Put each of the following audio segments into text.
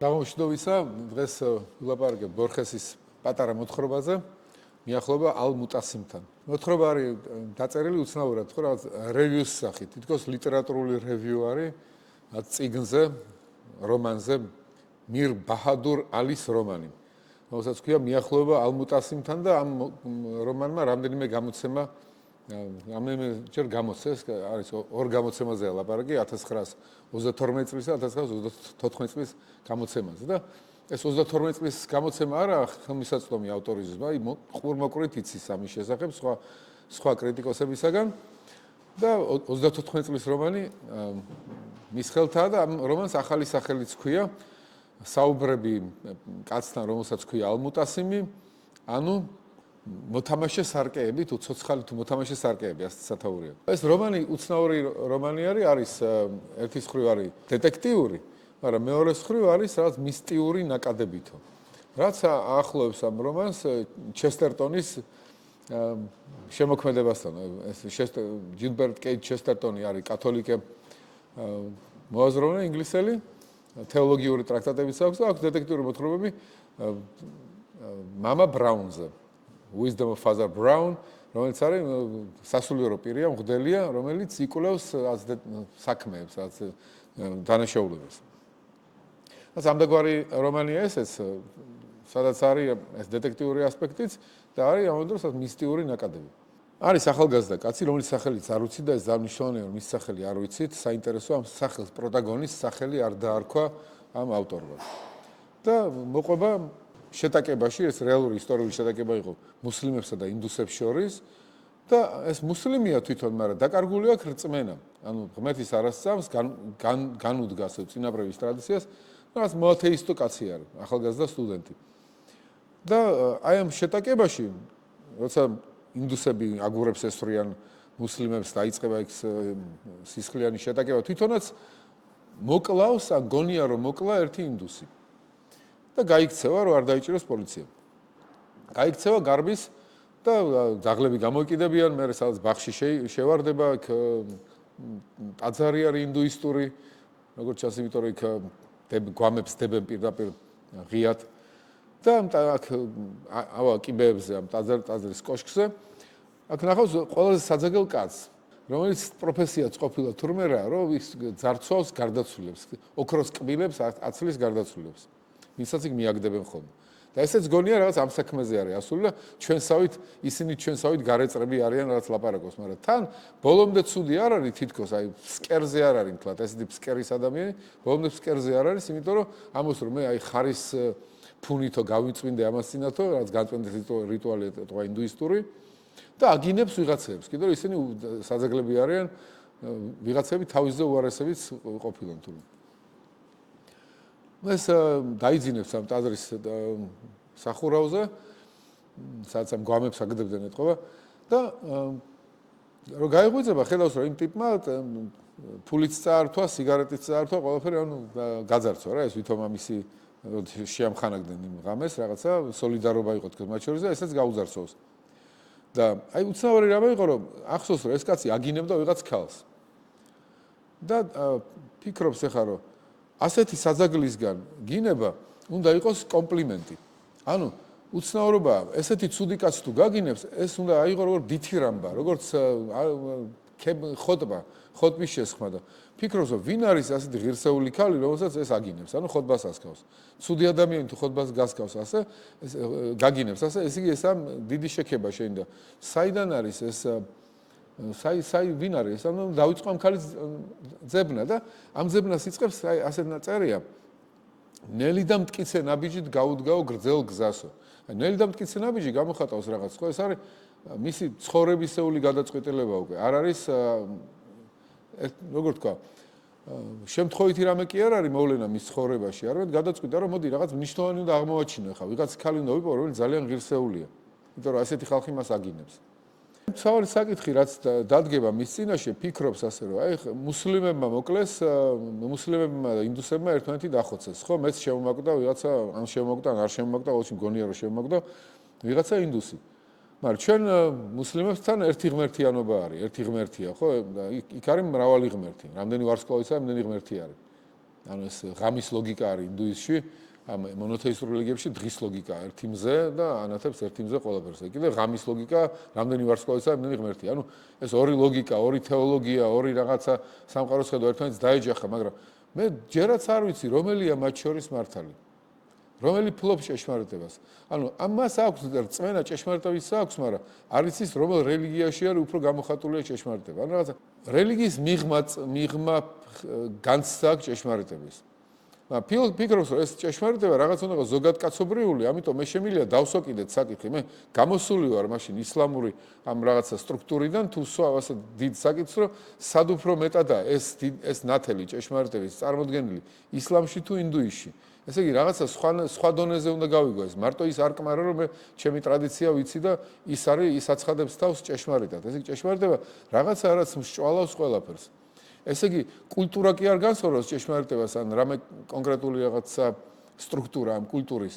საღამოშიდოვისა დღეს ვილაპარაკებ ბორხესის პატარა მოთხრობაზე მიახლოება ალ-მუტასიმთან. მოთხრობა არის დაწერილი უცნაურად, ხო რაღაც რევიუს სახით, თითქოს ლიტერატურული რევიუ არის წიგნზე, რომანზე მირ ბაჰადურ ალის რომანი. რომელსაც ქვია მიახლოება ალ-მუტასიმთან და ამ რომანმა რამდენიმე გამოცემა ჯერ გამოცეს, არის ორ გამოცემაზეა ლაპარაკი 1932 წლის და 1914 წლის გამოცემაზე და ეს 32 წლის გამოცემა არა ხელმისაწვდომი ავტორიზმის, აი ყურმოყრით იცის ამის შესახებ სხვა კრიტიკოსებისაგან და 34 წლის რომანი მის ხელთაა და ამ რომანს ახალი სახელიც ქვია საუბრები კაცთან, რომელსაც ქვია ალ-მუტასიმი, ანუ მოთამაშე სარკეები, თუ ცოცხალი თუ მოთამაშე სარკეები, ასე სათაურია. ეს რომანი უცნაური რომანი არის ერთის მხრივ არის დეტექტიური, მაგრამ მეორეს მხრივ არის რაღაც მისტიური ნაკადებითო. რაც აახლოებს ამ რომანს ჩესტერტონის შემოქმედებასთან. ეს ჯილბერტ კეით ჩესტერტონი არის კათოლიკე მოაზროვნე ინგლისელი, თეოლოგიური ტრაქტატებიც აქვს და აქვს დეტექტიური მოთხრობები მამა ბრაუნზე. Wisdom of Father Brown, რომელიც არის სასულიერო პირია, მღვდელია, რომელიც იკვლევს საქმეებს, დანაშაულებას. და ამდაგვარი რომანია ესეც, სადაც არის ეს დეტექტიური ასპექტიც და არის ამ დროს მისტიური ნაკადები. არის ახალგაზრდა კაცი, რომელიც სახელიც არ ვიცი და ეს დანიშნულია, რომ მის სახელი არ ვიცით, საინტერესო ამ სახელს პროტაგონის სახელი არ დაარქვა ამ ავტორმა. და მოყვება შეტაკებაში, ეს რეალური ისტორიული შეტაკება იყო მუსლიმებსა და ინდუსებს შორის და ეს მუსლიმია თვითონ, მაგრამ დაკარგული აქვს რწმენა. ანუ ღმერთის არასწავს, განუდგას წინაპრების ტრადიციას, რაღაც მოათეისტო კაცი არის, ახალგაზრდა სტუდენტი. და აი ამ შეტაკებაში, როცა ინდუსები აგურებს ესვრიან მუსლიმებს და იწყება იქ სისხლიანი შეტაკება, თვითონაც მოკლავს, ან გონია რომ მოკლა ერთი ინდუსი. და გაიქცევა, რომ არ დაიჭიროს პოლიციამ. გაიქცევა გარბის და ძაღლები გამოიკიდებიან, მე სადაც ბაღში შევარდება, იქ ტაძარი არის ინდუისტური, როგორც ჩანს, იმიტომ რომ იქ გვამებს დებენ პირდაპირ ღიად და აქ კიბეებზე ამ ტაძრის კოშკზე აქ ნახავს ყველაზე საძაგელ კაცს, რომელიც პროფესიაც ყოფილა თურმე რა, რომ ის ძარცვავს გარდაცვლილებს, ოქროს კბილებს აცლის გარდაცვლილებს. ვისაც იქ მიაგდებენ ხოლმე. და ესეც გონია რაღაც ამ საქმეზე არის ასული და ისინი ჩვენსავით გარეწრები არიან რაღაც ლაპარაკობს, მაგრამ თან ბოლომდე ცუდი არ არის თითქოს, აი ფსკერზე არ არის თქვა, ესეთი ფსკერის ადამიანი, ბოლომდე ფსკერზე არ არის, იმიტომ რომ ამოს რომ მე აი ხარის ფუნითო გავიწვინდე ამას წინათო, რაღაც განწვენდეს რიტუალი თქვა ინდუისტური და აგინებს ვიღაცებს, კიდევ ისინი საძაგლები არიან, ვიღაცები თავისზე უარესებიც ყოფილან თურმე. ეს დაიძინებს ამ ტაძრის სახურავზე, სადაც ამ გვამებს აგდებდნენ ეთყობა და რომ გაიღვიძება, ხედავს რომ იმ ტიპმა ფულიც წაართვა, სიგარეტიც წაართვა, ყველაფერი ანუ გაძარცვა რა, ეს ვითომ ამისი შეამხანაგდნენ იმ ღამეს, რაღაცა სოლიდარობა იყო თქო მათ შორის და ესაც გაუძარცვავს. და აი უცნაური რამე იყო რომ ახსოვს რომ ეს კაცი აგინებდა ვიღაც ქალს. და ფიქრობს ახლა რომ ასეთი საძაგლისგან გინება უნდა იყოს კომპლიმენტი. ანუ უცნაურობაა, ესეთი ცუდი კაცი თუ გაგინებს, ეს უნდა აიღო როგორც დითირამბა, როგორც ხოტბის შესხმა და ფიქრობს რომ ვინ არის ასეთი ღირსეული ქალი, რომელსაც ეს აგინებს, ანუ ხოტბას ასკავს. ცუდი ადამიანი თუ ხოტბას გასკავს ასე, გაგინებს ასე, ეს იგი ესა დიდი შექება შეიძლება. საიდან არის ეს ვინ არის? ანუ დაიწყო ამ ქალის ძებნა და ამ ძებნას იწყებს ასეთ წერია. ნელი და მტკიცე ნაბიჯით გაუდგაო გრძელ გზასო. ნელი და მტკიცე ნაბიჯი გამოხატავს რაღაც, ხო? ეს არის მისი ცხოვრებისეული გადაწყვეტილება უკვე. არ არის როგორ თქვა, შემთხვევითი რამე კი არ არის მოვლენა მის ცხოვრებაში, არამედ გადაწყვიტა რომ მოდი რაღაც მნიშვნელოვანი უნდა აღმოვაჩინო ხა, ვიღაც ქალი უნდა ვიპოვო, რომელიც ძალიან ღირსეულია. იმიტომ რომ ასეთი ხალხი მას აგინებს. მთავარი საკითხი რაც დადგება მის წინაშე, ფიქრობს ასე რომ აი მუსლიმებმა მოკლეს, მუსლიმებმა და ინდუსებმა ერთმანეთი დახოცეს, ხო? მეც შემომაკვდა ვიღაცა, ან შემომაკვდა, ან არ შემომაკვდა, ყოველში მგონია რომ შემომაკვდა ვიღაცა ინდუსი. მაგრამ ჩვენ მუსლიმებთან ერთი ღმერთიანობა არის, ერთი ღმერთია, ხო? და იქ არის მრავალი ღმერთი. რამდენი ვარსკვლავისა, ამდენი ღმერთი არის. ანუ ეს ღამის ლოგიკა არის ინდუიზმში, ამ მონოთეისტურ რელიგიებში დღის ლოგიკა ერთი მზე და ანათებს ერთი მზე ყველაფერს. კიდე ღამის ლოგიკა, რამდენი ვარსკვლავისა, რამდენი ღმერთი. ანუ ეს ორი ლოგიკა, ორი თეოლოგია, ორი რაღაცა სამყაროს ხედვა ერთმანეთს დაეჯახა, მაგრამ მე ჯერაც არ ვიცი, რომელია მათ შორის მართალი. რომელი ფლობს ჭეშმარიტებას. ანუ ამას აქვს რწმენა ჭეშმარიტების აქვს, მაგრამ არის ის რომელ რელიგიაში არის უფრო გამოხატულია ჭეშმარიტება. ანუ რაღაცა რელიგიის მიღმა განცდა აქვს ჭეშმარიტების. ფიქრობს რომ ეს ჭეშმარიტება რაღაც უნდა იყოს ზოგადკაცობრიული, ამიტომ მე შემიძლია დავსვა კიდეც საკითხი. მე გამოსული ვარ მაშინ ისლამური ამ რაღაცა სტრუქტურიდან თუ სვა ასე დიდ საკითხს, რომ სად უფრო მეტადაა ეს ნათელი ჭეშმარიტების წარმოდგენილი ისლამში თუ ინდუიზმში. ესე იგი რაღაცა სხვა დონეზე უნდა გავიგო ეს. მარტო ის არ კმარო რომ მე ჩემი ტრადიცია ვიცი და ის არის ის აცხადებს თავს ჭეშმარიტად. ესე იგი ჭეშმარიტება რაღაცა რაც მსჭვალავს ყველაფერს. ესე იგი კულტურა კი არ განსხვავებს ჭეშმარიტებას ან რამე კონკრეტული რაღაცა სტრუქტურა ამ კულტურის.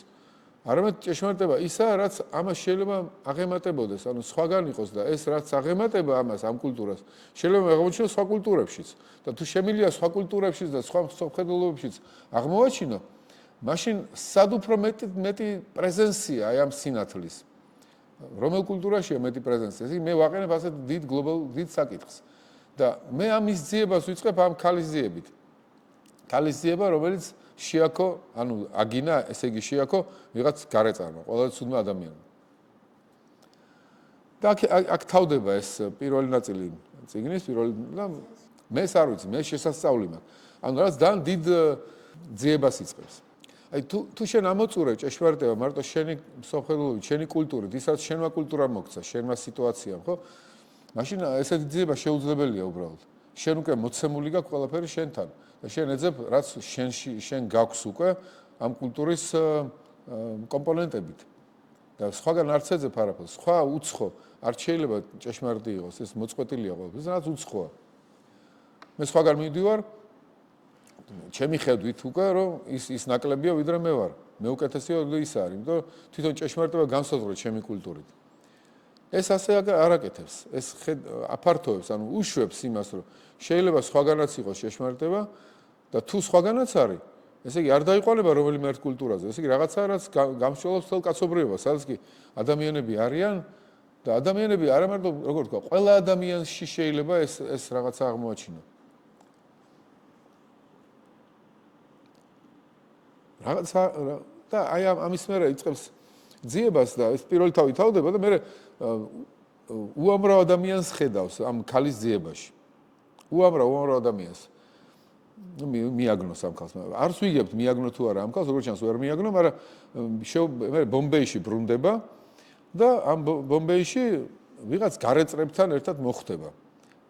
არამედ ჭეშმარიტება ისაა რაც ამას შეიძლება აღემატებოდეს, ანუ სხვაგან იყოს და ეს რაც აღემატება ამას ამ კულტურას შეიძლება აღმოჩნდეს სხვა კულტურებშიც. და თუ შემიძლია სხვა კულტურებშიც და სხვა მსოფლმხედველობებშიც აღმოვაჩინო, მაშინ სად უფრო მეტი პრეზენცია აი ამ სინათლის. რომელ კულტურაშია მეტი პრეზენცია? ესე იგი მე ვაყენებ ასეთ დიდ საკითხს. და მე ამის ძიებას ვიწყებ ამ ქალის ძიებით. ქალის ძიება, რომელიც შეაქო, ანუ აგინა, ესე იგი შეაქო ვიღაც გარეწარმა, ყველაზე ცუდმა ადამიანმა. და აქ თავდება ეს პირველი ნაწილი წიგნის, და მე ეს არ ვიცი, მე შესასწავლი მაქვს. ანუ რაღაც ძალიან დიდ ძიებას იწყებს. აი თუ შენ ამოწურე ჭეშმარიტება მარტო შენი მსოფლმხედველობით, შენი კულტურით, ისაც შენმა კულტურამ მოგცა, შენმა სიტუაციამ, ხო? მაშინ ესეთი ძიება შეუძლებელია უბრალოდ. შენ უკვე მოცემული გაქვს ყველაფერი შენთან და შენ ეძებ რაც შენ გაქვს უკვე ამ კულტურის კომპონენტებით. და სხვაგან არც ეძებ არაფერს. სხვა უცხო არ შეიძლება ჭეშმარიტი იყოს, ეს მოწყვეტილია ყველაფერს, რაც უცხოა. მე სხვაგან მივდივარ ჩემი ხედვით უკვე რომ ის ნაკლებია ვიდრე მე ვარ. მე უკეთესია ვიდრე ის არის, იმიტომ რომ თვითონ ჭეშმარიტება განსაზღვრა ჩემი კულტურით. ეს ასე არ აკეთებს, ეს აფართოვებს, ანუ უშვებს იმას, რომ შეიძლება სხვაგანაც იყოს ჭეშმარიტება და თუ სხვაგანაც არის, ესე იგი არ დაიყვანება რომელიმე ერთ კულტურაზე, ესე იგი რაღაცა რაც გამსჭვალავს თელ კაცობრიობას, სადაც კი ადამიანები არიან და ადამიანები არა მარტო როგორ თქვა, ყველა ადამიანში შეიძლება ეს რაღაცა აღმოაჩინო. რაღაცა და აი ამის მერე იწყებს ძიებას და ეს პირველი თავი თავდება და მე უამრავ ადამიანს ხედავს ამ ქალის ძიებაში. უამრავ ადამიანს. მიაგნოს ამ ქალს. არც ვიგებთ მიაგნო თუ არა ამ ქალს, როგორც ჩანს ვერ მიაგნო, მაგრამ მე ბომბეიში ბრუნდება და ამ ბომბეიში ვიღაც გარეწრებთან ერთად მოხვდება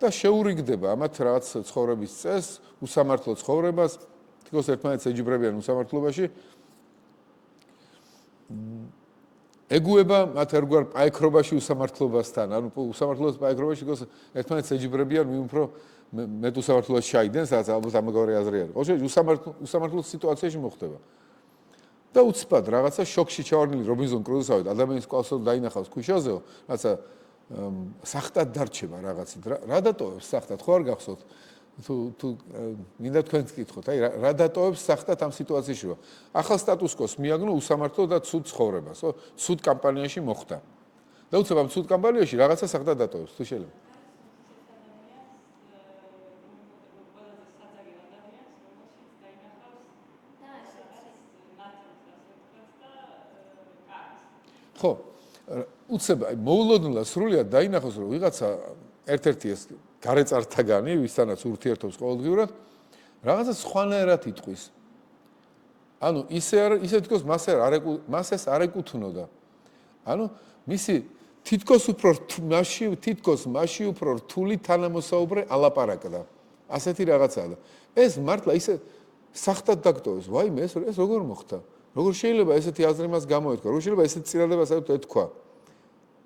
და შეურიგდება ამათ რაღაც ცხოვრების წესს, უსამართლო ცხოვრებას, თქოს ერთმანეთს ეჯიბრებიან უსამართლობაში. ეგუება მათ ერთგვარ პაექრობაში უსამართლობასთან, ანუ უსამართლობის პაექრობაში თქოს ერთმანეთს ეჯიბრებიან, ვინ უფრო მეტ უსამართლობას ჩაიდენს, რაც ალბათ ამგვარი აზრი არის. ყოველ შემთხვევაში უსამართლო სიტუაციაში მოხდება. და უცბად რაღაცა შოქში ჩავარდნილი რობინზონ კრუზოვით, ადამიანის კვალსო დაინახავს ქუჩაზეო, რაცა სახტად დარჩება რაღაცით. რა დატოვებს სახტად, ხო არ გახსოვთ? თუ მინდა თქვენც გკითხოთ, აი რა დატოვებს სახტად ამ სიტუაციაში, რომ ახალ სტატუს-კვოს მიაგნო უსამართლო და ცუდ ცხოვრებას, ხო? ცუდ კამპანიაში მოხდა. და უცებ ამ ცუდ კამპანიაში რაღაცა სახტად დატოვებს, თუ შეიძლება. ხო, უცებ მოულოდნელად სრულიად დაინახოს, რომ ვიღაცა ერთ-ერთი ეს გარეწართაგანი, ვისთანაც ურთიერთობს ყოველდღიურად, რაღაცა სხვანაირად იტყვის. ანუ ისე თქოს მას ეს არ ეკუთვნოდა. ანუ მისი თითქოს მასში უფრო რთული თანამოსაუბრე ალაპარაკდა. ასეთი რაღაცაა და ეს მართლა ისე სახტად დაგტოვეს. ვაიმე, ეს როგორ მოხდა? როგორ შეიძლება ესეთი აზრი მას გამოეთქვა? როგორ შეიძლება ესეთი წინადადება საერთოდ ეთქვა?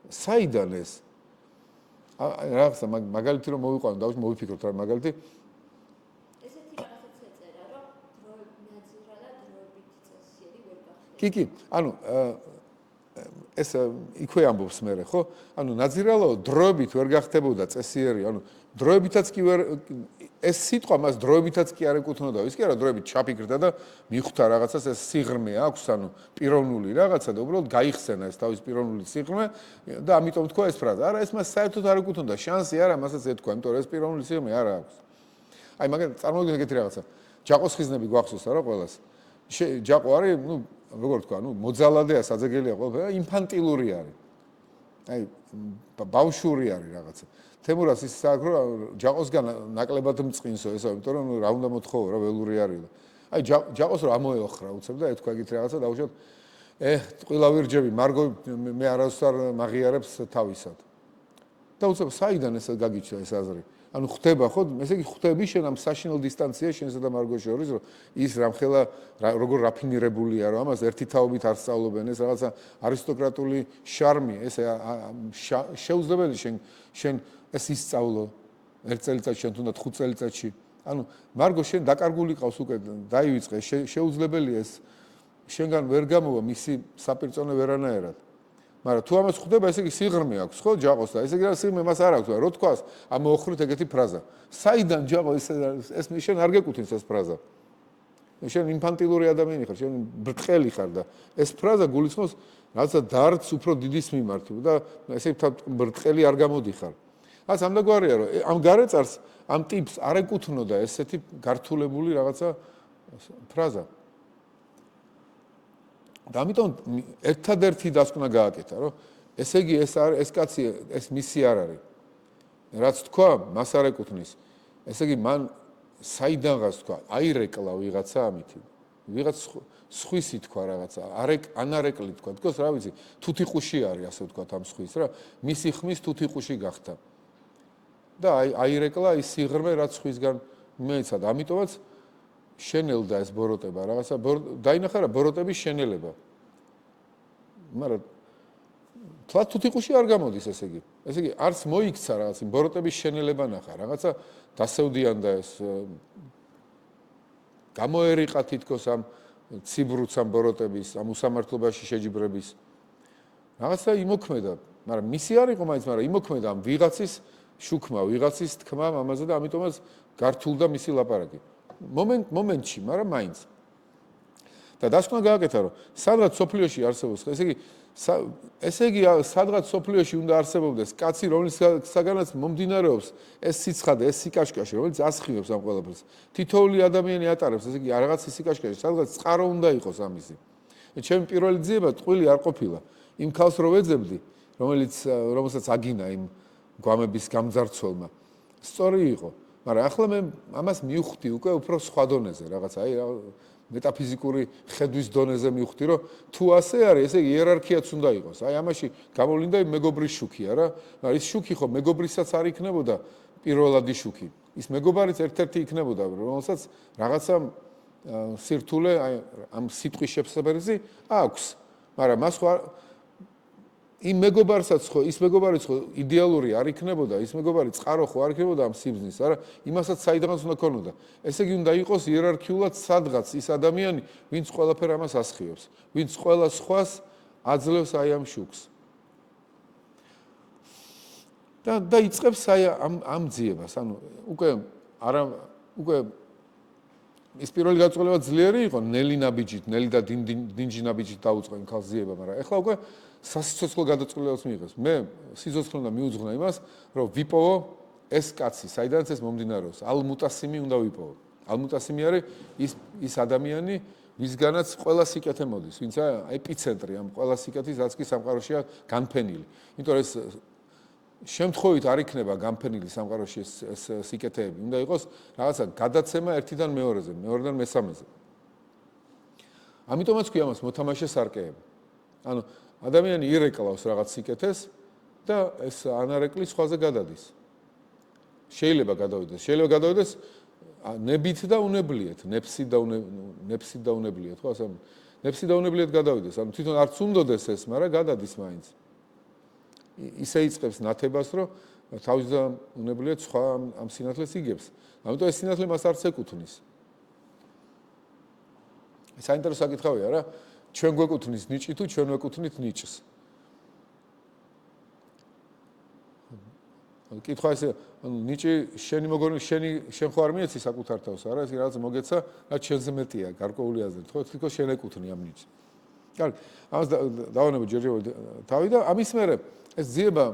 საიდან ეს? რაღაცა მაგალითი რომ მოვიყვანო, დავუშვი მოვიფიქროთ რა მაგალითი. ესეთი რაღაცაც ეწერა, რომ ნაძირალა დროებით წესიერი ვერ გახდება. კი, ანუ ეს იქვე ამბობს მე, ხო? ანუ ნაძირალაო დროებით ვერ გახდებოდა წესიერი, ანუ დროებითაც კი ვერ ეს სიტყვა მას დროებითაც კი არ ეკუთვნოდა. ის კი არა დროებით ჩაფიქრდა და მიხვდა რაღაცას, ეს სიღრმე აქვს, ანუ პიროვნული რაღაცა და უბრალოდ გაიხსენა ეს თავის პიროვნული სიღრმე და ამიტომ თქვა ეს ფრაზა. არა, ეს მას საერთოდ არ ეკუთვნოდა. შანსი არა მასაც ეთქვა, იმიტომ რომ ეს პიროვნული სიღრმე არ აქვს. აი, მაგრამ წარმოგიდგენთ ეგეთი რაღაცა. ჯაყოს ხიზნები გვახსოვს რა ყველას. ჯაყო არის, ну, როგორ თქვა, ну, მოძალადეა, საძეგელია ყველაფერი, ინფანტილური არის. აი, ბავშვური არის რაღაცა. თემურას ის საქმე ჯაყოსგან ნაკლებად მწყინსო ესა, იმიტომ რომ რა უნდა მოთხოვო რა ველური არის და. აი, ჯაყოს რა ამოეოხრა უცებ და ეთქვა ეგეთი რაღაცა დაუშვათ. ტყილა ვირჯები, მარგო მე არასდროს არ მაღიარებს თავისად. და უცებ საიდან ეს გაგიჩნდა ეს აზრი? ანუ ხდება ხო, ესე იგი ხდები შენ ამ საშინელ დისტანციაში შენსა და მარგოს შორის, რომ ის რამხელა როგორ რაფინირებულია, რომ ამას ერთი თაობით არ სწავლობენ, ეს რაღაცა არისტოკრატული შარმი, ეს შეუძლებელი შენ ეს ისწავლო ერთ წელიწადში, შენ თუნდაც 5 წელიწადში. ანუ მარგო შენ დაკარგული ყავს უკვე, დაივიწყე, შეუძლებელია ეს შენგან ვერ გამოვა მისი საპირწონე ვერანაერად. მაგრამ თუ ამას ხვდება, ესე იგი სიღრმე აქვს, ხო, ჯაყოს და ესე იგი სიღრმე მას არ აქვს, რო თქვას, ამოოხრით ეგეთი ფრაზა. საიდან ჯაყო ეს შენ არ გეკუთვნის ეს ფრაზა. შენ ინფანტილური ადამიანი ხარ, შენ ბრტყელი ხარ და ეს ფრაზა გულისხმობს რაღაცა დარდს უფრო დიდის მიმართ და ესე ბრტყელი არ გამოდიხარ. რაც ამდაგვარია, რომ ამ გარეწარს ამ ტიპს არ ეკუთვნოდა ესეთი გართულებული რაღაცა ფრაზა. და ამიტომ ერთადერთი დასკვნა გააკეთა, რომ ესე იგი ეს კაცი ეს მისი არ არის. რაც თქვა, მას არ ეკუთვნის. ესე იგი მან საიდანღაც თქვა, აირეკლა ვიღაცა ამითი. ვიღაც სხვისი თქვა რაღაცა, ანარეკლი თქვა. თქოს რა ვიცი, თუთიყუში არის, ასე ვთქვათ ამ სხვის რა. მისი ხმის თუთიყუში გახდა. და აირეკლა ის სიღრმე, რაც სხვისგან მეეცადა. ამიტომაც შენელდა ეს ბოროტება რაღაცა დაინახა რა ბოროტების შენელება. მაგრამ თლათ თუთიყუში არ გამოდის ესე იგი. ესე იგი არც მოიქცა რაღაც იმ ბოროტების შენელება ნახა. რაღაცა დასევდიან და ეს გამოერიყა თითქოს ამ ციბრუც ამ ბოროტების, ამ უსამართლობაში შეჯიბრების. რაღაცა იმოქმედა, მაგრამ მისი არ იყო მაინც, მაგრამ იმოქმედა ამ ვიღაცის შუქმა, ვიღაცის თქმა ამაზე და ამიტომაც გართულდა მისი ლაპარაკი. მომენტში, მაგრამ მაინც. და დასკვნა გააკეთა, რომ სადღაც სოფლიოში არსებობს, ესე იგი სადღაც სოფლიოში უნდა არსებობდეს კაცი, რომელსაგანაც მომდინარეობს ეს სიცხადე, ეს სიკაშკაშე, რომელიც ასხივებს ამ ყველაფერს. თითოეული ადამიანი ატარებს, ესე იგი რაღაც სიკაშკაშე, სადღაც წყარო უნდა იყოს ამისი. ჩემი პირველი ძიება ტყვილი არ ყოფილა. იმ ქალს რო ვეძებდი, რომელსაც აგინა იმ გვამების გამძარცველმა. სწორი იყო. მაგრამ ახლა მე ამას მივხვდი უკვე უფრო სხვა დონეზე რაღაცა, აი მეტაფიზიკური ხედვის დონეზე მივხვდი, რომ თუ ასე არის, ესე იგი იერარქიაც უნდა იყოს. აი ამაში გამოვლინდა მეგობრის შუქი, არა? ის შუქი ხო მეგობრისაც არ იქნებოდა პირველადი შუქი. ის მეგობარიც ერთ-ერთი იქნებოდა, რომელსაც რაღაცა სირთულე აი ამ სიტყვის შეფასებაზე აქვს. მაგრამ მას ხო იმ მეგობარსაც ხო ის მეგობარიც ხო იდეალური არ იქნებოდა, ის მეგობარი წყარო ხო არ იქნებოდა ამ სიბზნის, არა? იმასაც საიდანაც უნდა ქონოდა. ესე იგი უნდა იყოს იერარქიულად სადღაც ის ადამიანი, ვინც ყველაფერ ამას ასხივებს, ვინც ყველა სხვას აძლევს აი ამ შუქს. და იწყებს აი ამ ძიებას, ანუ უკვე ის პირველი გაწყვეტილება ძლიერი იყო, ნელი და დინჯი ნაბიჯით დაუწყო იმ ქალს ძიება, მაგრამ ეხლა უკვე სასიცოცხლო გადაწყვეტილებას მიიღებს. მე სიცოცხლე უნდა მიუძღვნა იმას, რომ ვიპოვო ეს კაცი, საიდანაც ეს მომდინარეობს. ალმუტასიმი უნდა ვიპოვო. ალმუტასიმი არის ის ადამიანი, ვისგანაც ყველა სიკეთე მოდის, ვინც ეპიცენტრი ამ ყველა სიკეთის, რაც კი სამყაროშია განფენილი. იმიტომ რომ ეს შემთხვევით არ იქნება განფენილი სამყაროში ეს სიკეთეები. უნდა იყოს რაღაცა გადაცემა ერთიდან მეორეზე, მეორედან მესამეზე. ამიტომაც კი ამას მოთამაშე სარკეები. ანუ ადამიანი ირეკლავს რაღაც სიკეთეს და ეს ანარეკლი სხვაზე გადადის. შეიძლება გადავიდეს ნებით და უნებლიეთ, ნეფსით და უნებლიეთ, ხო ასე? ნეფსით და უნებლიეთ გადავიდეს. ანუ თვითონ არც უნდოდეს ეს, მაგრამ გადადის მაინც. ისე იწყებს ნათებას, რომ თავის და უნებლიეთ სხვა ამ სინათლეს იგებს. ამიტომ ეს სინათლე მას არც ეკუთვნის. საინტერესო საკითხავია რა, ჩვენ გვეკუთვნის ნიჭი თუ ჩვენ ვეკუთვნით ნიჭს. კითხვა ესე, ნიჭი შენი მოგონი, შენ ხო არ მიეცი საკუთარ თავს, არა, ეს რაღაც მოგეცა, რაც შენზე მეტია, გარკვეული აზრით, ხო, თვითონ შენ ეკუთვნი ამ ნიჭს. კარგი, ამას დავანებო ჯერჯერობით თავი და ამის მერე ეს ძიება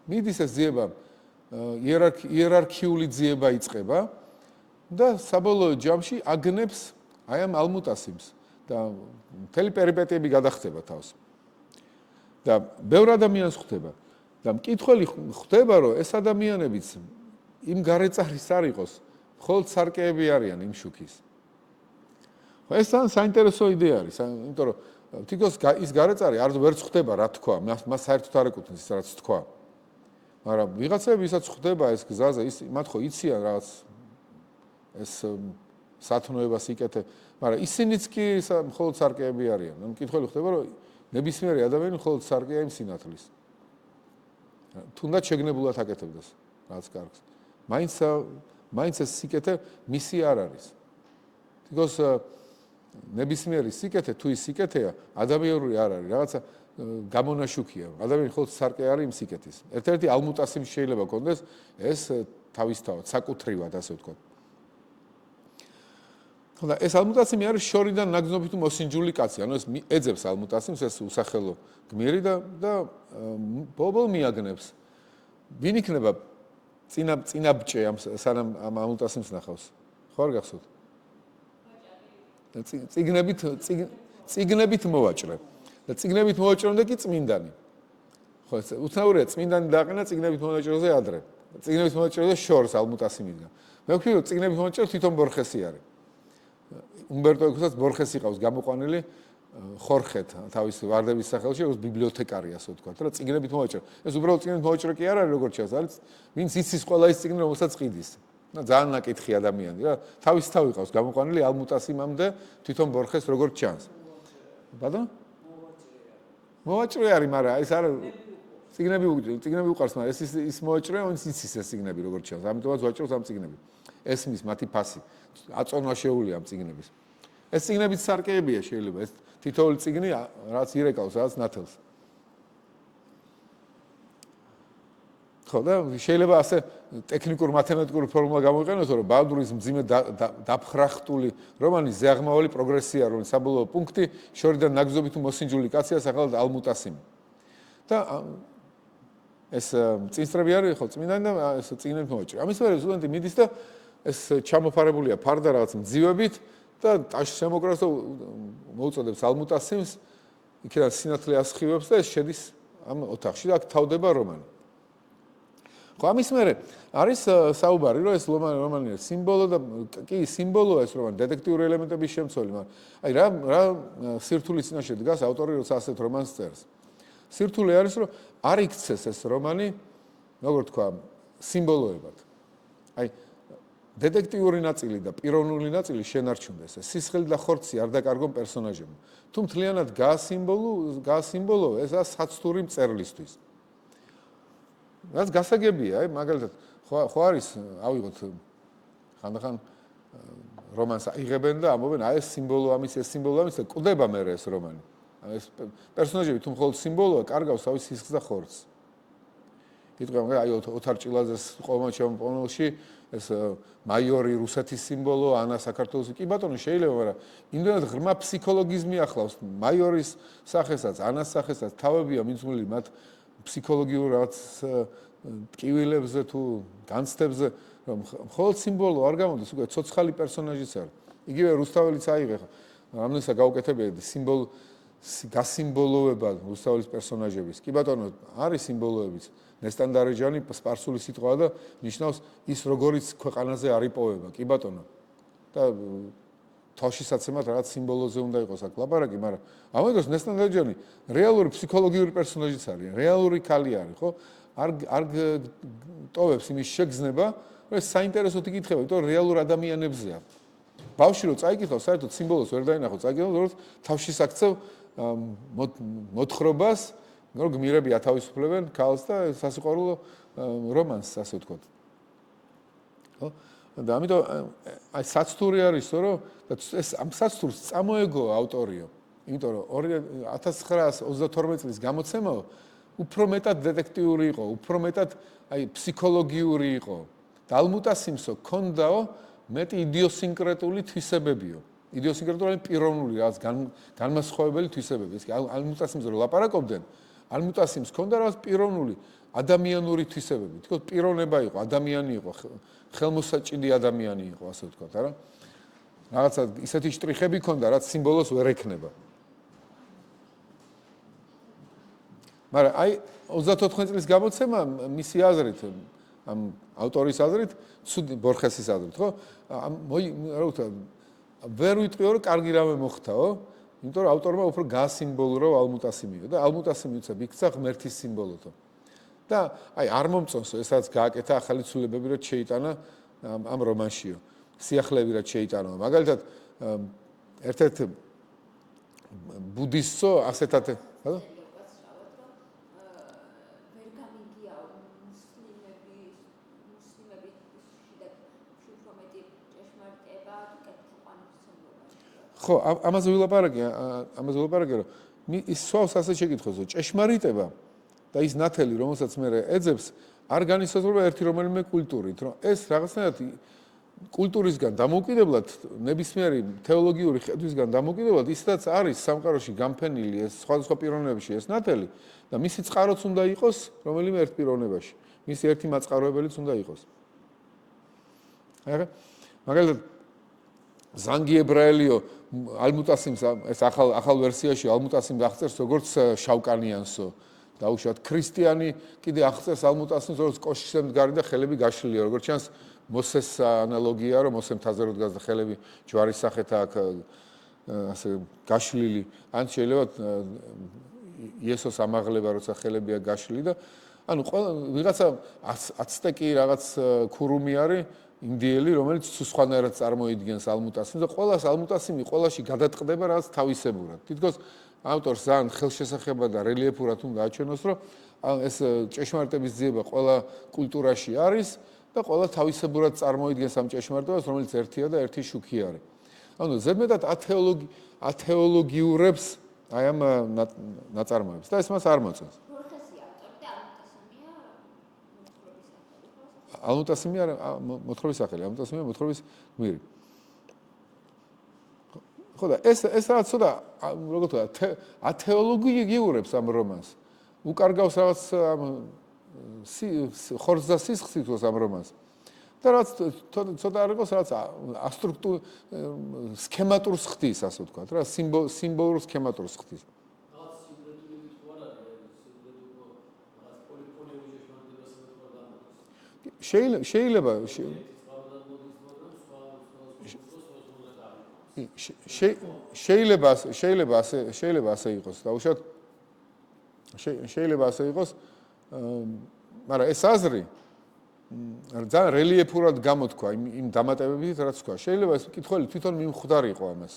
მიდის ეს ძიება იერარქიული ძიება იწყება და საბოლოო ჯამში აგნებს აი ამ ალმუტასიმს და მთელი პერიპეტიები გადახდება თავს. და ბევრ ადამიანს ხვდება და მკითხველი ხვდება, რომ ეს ადამიანებიც იმ გარეწარის არ იყოს, მხოლოდ სარკეები არიან იმ შუქის. ხო, ეს საინტერესო იდეა არის, იმიტომ რომ თითქოს ის გარეწარი არ ვერც ხვდება რა თქვა, მას საერთოდ არ ეკუთვნის ის რაც თქვა. მაგრამ ვიღაცები ვისაც ხვდება ეს გზაზე, მათ ხო იციან რაღაც ეს სათნოება სიკეთე, მაგრამ ისინიც კი მხოლოდ სარკეები არიან. მკითხველი ხვდება, რომ ნებისმიერი ადამიანი მხოლოდ სარკეა იმ სინათლის. თუნდაც შეგნებულად აკეთებდეს რაღაც კარგს. მაინც ეს სიკეთე მისი არ არის. თითქოს ნებისმიერი სიკეთე თუ ის სიკეთეა, ადამიანური არ არის, რაღაცა გამონაშუქია. ადამიანი მხოლოდ სარკე არის იმ სიკეთის. ერთ-ერთი ალმუტასიმ შეიძლება კონდეს ეს თავისთავად, საკუთრივად, ასე ვთქვათ. ხოდა ეს ალმუტასიმი არის შორიდან ნაგზნობით მოსინჯული კაცი, ანუ ეს ეძებს ალმუტასიმს, ეს უსახელო გმირი და ბოლო მიაგნებს. ვინ იქნება წინაბჭე სანამ ამ ალმუტასიმს ნახავს? ხო არ გახსოვთ? წიგნებით მოვაჭრე. და წიგნებით მოვაჭრემ და კი წმინდანი. ხო, უცნაურია წმინდანი დააყენა წიგნებით მოვაჭრეზე ადრე. წიგნებით მოვაჭრეზე შორს ალმუტასიმიდან. მე ვქნი რომ წიგნებით მოვაჭრე თვითონ ბორხესი არის. უმბერტო ეკოსაც ბორხესი ყავს გამოყვანილი ხორხეთ თავის ვარდების სახელში, როგორც ბიბლიოთეკარი ასე ვთქვათ, რა წიგნებით მოვაჭრე. ეს უბრალოდ წიგნებით მოვაჭრე კი არ არის როგორც ჩანს, არის ვინც იცის ყველა ის წიგნი რომელსაც ყიდის. და ძალიან ნაკითხი ადამიანი რა, თავის თავი ყავს გამოყვანილი ალმუტასიმამდე თვითონ ბორხეს როგორც ჩანს. ბატონო? მოვაჭრე არის, მაგრამ ეს არ წიგნები უყარს, მაგრამ ის მოვაჭრე, ვინც იცის ეს წიგნები როგორც ჩანს. ამიტომაც ვაჭრობს ამ წიგნები. ესმის მათი ფასი. აწონვა შეუულია ამ წიგნების. ეს წიგნებიც სარკეებია შეიძლება, ეს თითოეული წიგნი რაც ირეკავს, რაც ნათელს. ხო და შეიძლება ასე ტექნიკურ მათემატიკური ფორმულა გამოიყენოს, რომ ბაადურის მძიმე დაფხრახტული რომანი ზეაღმავალი პროგრესია, რომელიც საბოლოო პუნქტი შორიდან ნაგზნობით მოსინჯული კაცია სახელად ალმუტასიმი. და ეს წინსწრები არის ხო წმინდანი და ეს წიგნები მოვაჭრე. ამის მერე სტუდენტი მიდის და ეს ჩამოფარებულია ფარდა რაღაც მძივებით და ტაშს შემოკრას და მოუწოდებს ალმუტასიმს, იქიდან სინათლე ასხივებს და ეს შედის ამ ოთახში და აქ თავდება რომანი. ხო, ამის მერე არის საუბარი, რომ ეს რომანი არის სიმბოლო და კი სიმბოლოა ეს რომანი, დეტექტიური ელემენტების შემცველი, მაგრამ აი რა სირთულის წინაშე დგას ავტორი, როცა ასეთ რომანს წერს. სირთულე არის, რომ არ იქცეს ეს რომანი, როგორ თქვა, სიმბოლოებად. აი დეტექტიური ნაწილი და პიროვნული ნაწილი შენარჩუნდეს. სისხლი და ხორცი არ დაკარგონ პერსონაჟებმა. თუ მთლიანად გაასიმბოლო, ესაა საცდური მწერლისთვის. რაც გასაგებია, მაგალითად, ხო არის, ავიღოთ ხანდახან რომანს აიღებენ და ამობენ, აი ეს სიმბოლო ამის, ეს სიმბოლო ამის და კვდება მერე ეს რომანი. ეს პერსონაჟები თუ მხოლოდ სიმბოლოა, კარგავს თავის სისხლს და ხორცს. კითხავენ, აი ოთარ ჭილაძეს ყომა ჩემპიონში ეს მაიორი რუსეთის სიმბოლო, ანა საქართველოს კი ბატონო შეიძლება, მაგრამ იმდენად ღრმა ფსიქოლოგიზმი ახლავს მაიორის სახესაც, ანას სახესაც, თავებია მიცმული მათ ფსიქოლოგიურ რაღაც ტკივილებზე თუ განცდებზე, რომ მხოლოდ სიმბოლო არ გამოდის, უკვე ცოცხალი პერსონაჟიც არის. იგივე რუსთაველიც აიღე ხა, რამდენისა გაუკეთებიათ გასიმბოლოება რუსთაველის პერსონაჟების. კი ბატონო, არის სიმბოლოებიც. ნესტანდარეჯანი სპარსული სიტყვაა და ნიშნავს ის როგორიც ქვეყანაზე არ იპოვება. კი ბატონო. და თავშესაცემად რაღაც სიმბოლოზე უნდა იყოს აქ ლაპარაკი, მაგრამ ამიტომ ნესტანდარეჯანი რეალური ფსიქოლოგიური პერსონაჟიც არის, რეალური ქალი არის, ხო? არ ტოვებს იმის შეგზნება, რომ ეს საინტერესოდ იკითხება, იმიტომ რომ რეალურ ადამიანებზეა. ბავშვი რო წაიკითხავს, საერთოდ სიმბოლოს ვერ დაინახო, წაიკითხავს, რომ თავშესაქცევ მოთხრობას, რომ გმირები ათავისუფლებენ ქალს და სასიყვარულო რომანს, ასე ვთქვათ. ხო? და ამიტომ აი საცდური არის, რომ ეს ამ საცდურს წამოეგო ავტორიო. იმიტომ რომ 1932 წლის გამოცემაო უფრო მეტად დეტექტიური იყო, უფრო მეტად აი ფსიქოლოგიური იყო. და ალმუტასიმსო ქონდაო მეტი იდიოსინკრეტული თვისებებიო. იდიოსინკრეტული პიროვნული რაღაც განმასხვავებელი თვისებები. ეს კი ალმუტასიმს რო ლაპარაკობდნენ, ალმუტასიმს ქონდა რაღაც პიროვნული ადამიანური თვისებები. თქო პიროვნება იყო, ადამიანი იყო, ხელმოსაჭიდი ადამიანი იყო, ასე ვთქვათ, არა? რაღაცა ისეთი შტრიხები ქონდა, რაც სიმბოლოს ვერ ექნება. მაგრამ აი 34 წლის გამოცემა მისი აზრით, ამ ავტორის აზრით, ცუდი ბორხესის აზრით, ხო? რა ვთქვა, ვერ ვიტყვიო, რომ კარგი რამე მოხდაო, იმიტომ რომ ავტორმა უფრო გაასიმბოლო ალმუტასიმიო და ალმუტასიმი უცებ იქცა ღმერთის სიმბოლოთო. და აი არ მომწონსო, ესაც გააკეთა ახალი ცვლილებები, რაც შეიტანა ამ რომანშიო. სიახლეები რაც შეიტანა. მაგალითად, ერთ-ერთ ბუდისტო ასეთად, რა? ხო, ამაზე ვილაპარაკე, რომ ის სვავს ასე შეკითხოს, რომ ჭეშმარიტება და ის ნათელი, რომელსაც მე ეძებს, არ განისაზღვრება ერთი რომელიმე კულტურით, რომ ეს რაღაცნაირად კულტურისგან დამოუკიდებლად, ნებისმიერი თეოლოგიური ხედვისგან დამოუკიდებლად, ისედაც არის სამყაროში გამფენილი ეს სხვადასხვა პიროვნებებში ეს ნათელი და მისი წყაროც უნდა იყოს რომელიმე ერთ პიროვნებაში. მისი ერთი მაწყაროებელიც უნდა იყოს. მაგალითად ზანგი ებრაელიო ალმუტასიმს ეს ახალ ვერსიაში ალმუტასიმს აღწერს როგორც შავკანიანსო. დაუშვათ ქრისტიანი კიდე აღწერს ალმუტასიმს როგორც კოშკზე მდგარი და ხელები გაშლილია, როგორც ჩანს მოსეს ანალოგია, რომ მოსე მთაზე რო დგას და ხელები ჯვარის სახით აქ ასე გაშლილი. ან შეიძლება იესოს ამაღლება, როცა ხელებია გაშლილი და ანუ ვიღაცა აცტეკი რაღაც ქურუმი არის ინდიელი, რომელიც სხვანაირად წარმოიდგენს ალმუტასიმს და ყველას ალმუტასიმი ყველაში გადაწყდება რაღაც თავისებურად. თითქოს ავტორს ძალიან ხელშესახება და რელიეფურად უნდა აჩვენოს, რომ ეს ჭეშმარიტების ძიება ყველა კულტურაში არის და ყველა თავისებურად წარმოიდგენს ამ ჭეშმარიტებას, რომელიც ერთია და ერთი შუქი არის. ანუ ზედმეტად ათეოლოგიურებს აი ამ ნაწარმოებს და ეს მას არ მოწონს. ალმუტასიმი არა მოთხრობის სახელი, ალმუტასიმია მოთხრობის გმირი. ხო და ეს რაღაც ცოტა როგორ ვთქვა, ათეოლოგიურებს ამ რომანს. უკარგავს რაღაც ხორცს და სისხლს ამ რომანს. და რაც ცოტა არ იყოს რაღაც სქემატურს ხდის, ასე ვთქვათ, რა სიმბოლურ სქემატურს ხდის. შეიძლება ასე იყოს, დაუშვათ შეიძლება ასე იყოს, მაგრამ ეს აზრი ძალიან რელიეფურად გამოთქვა იმ დამატებებით, რაც თქვა. შეიძლება ეს კითხველი თვითონ მიმხვდარიყო ამას.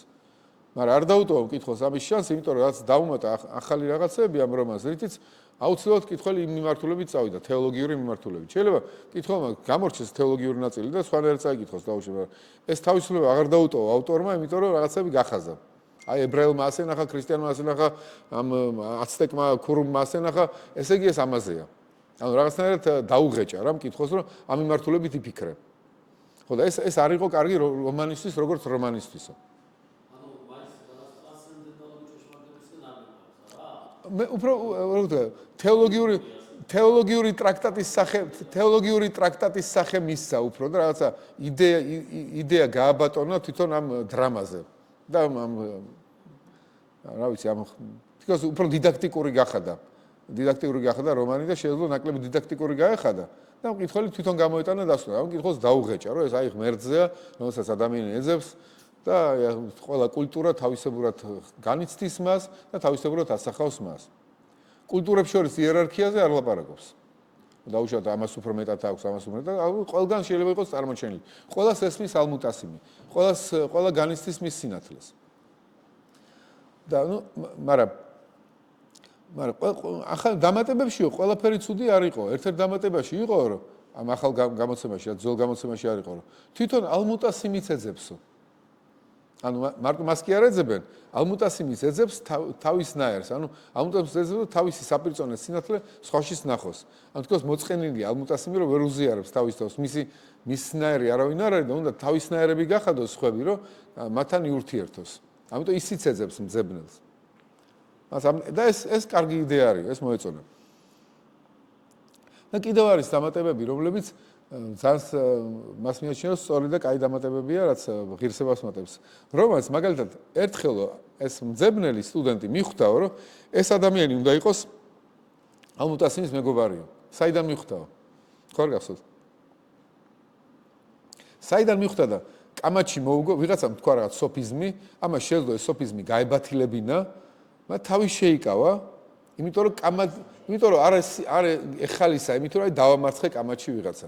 მაგრამ არ დაუტოვა კითხოს ამის შანსი, იმიტომ რომ რაც დაუმატა ახალი რაღაცები ამ რომანს, რითიც აუცილებლად კითხველი იმ მიმართულებით წავიდა, თეოლოგიური მიმართულებით. შეიძლება კითხვა გამორჩეს თეოლოგიური ნაწილი და სხვანაირად წაიკითხოს დაუშვება. ეს თავისუფლება აღარ დაუტოვა ავტორმა, იმიტომ რომ რაღაცები გახაზა. აი ებრაელმა ასე ნახა, ქრისტიანმა ასე ნახა, ამ აცტეკმა ქურუმმა ასე ნახა, ესე იგი ეს ამაზეა. ანუ რაღაცნაირად დაუღეჭა რა მკითხოს, რომ ამ მიმართულებით იფიქრე. ხო და ეს არ იყო კარგი რომანისტვის, როგორც რომანისტვისო. მე უფრო თეოლოგიური ტრაქტატის სახე მისცა უფრო და რაღაცა იდეა გააბატონა თვითონ ამ დრამაზე და ამ რა ვიცი ამ თქოს უფრო დიდაქტიკური გახადა რომანი და შეიძლება ნაკლები დიდაქტიკური გაეხადა და მკითხველი თვითონ გამოეტანა დასვლა. ამ მკითხველს დაუღეჭა, რომ ეს აი ღმერთზეა, რომელსაც ადამიანი ეძებს და ყველა კულტურა თავისებურად განიცდის მას და თავისებურად ასახავს მას. კულტურებს შორის იერარქიაზე არ ლაპარაკობს. დაუშვათ ამას უფრო მეტად აქვს, ამას უფრო მეტად, ყველგან შეიძლება იყოს წარმოჩენილი. ყველას ესმის ალმუტასიმი, ყველა განიცდის მის სინათლეს. და ნუ მაგრამ ახალ დამატებებშიო ყველაფერი ცუდი არ იყო. ერთ-ერთ დამატებაში იყო, რომ ამ ახალ გამოცემაში, ძველ გამოცემაში არ იყო, რომ თვითონ ალმუტასიმიც ეძებსო. ანუ მარტო მას კი არ ეძებენ, ალმუტასიმის ეძებს თავისნაირს, ანუ ალმუტასიმის ეძებს თავისი საპირწონე სინათლე სხვაშიც ნახოს. ანუ თქოს მოწყენილი ალმუტასიმი რომ ვერ უზიარებს თავის თავს, მისნაირი არავინ არ არის და უნდა თავისნაირები გახადოს სხვები, რომ მათთან იურთიერთოს. ამიტომ ისიც ეძებს მძებნელს. და ეს კარგი იდეა არის, ეს მოეწონა. და კიდევ არის დამატებები, რომლებიც ძალიან მას მიაჩნია, რომ სწორი და კაი დამატებებია, რაც ღირსებას მატებს. რომელიც მაგალითად ერთხელ ეს მძებნელი სტუდენტი მიხვდაო, რომ ეს ადამიანი უნდა იყოს ალმუტასიმის მეგობარიო. საიდან მიხვდაო? ხო არ გახსოვთ? საიდან მიხვდა და კამათში მოუგო, ვიღაცამ თქვა რაღაც სოფიზმი, ამას შეძლო ეს სოფიზმი გაებათილებინა, მაგრამ თავი შეიკავა, იმიტომ რომ არ ეხალისა, იმიტომ რომ დავამარცხე კამათში ვიღაცა.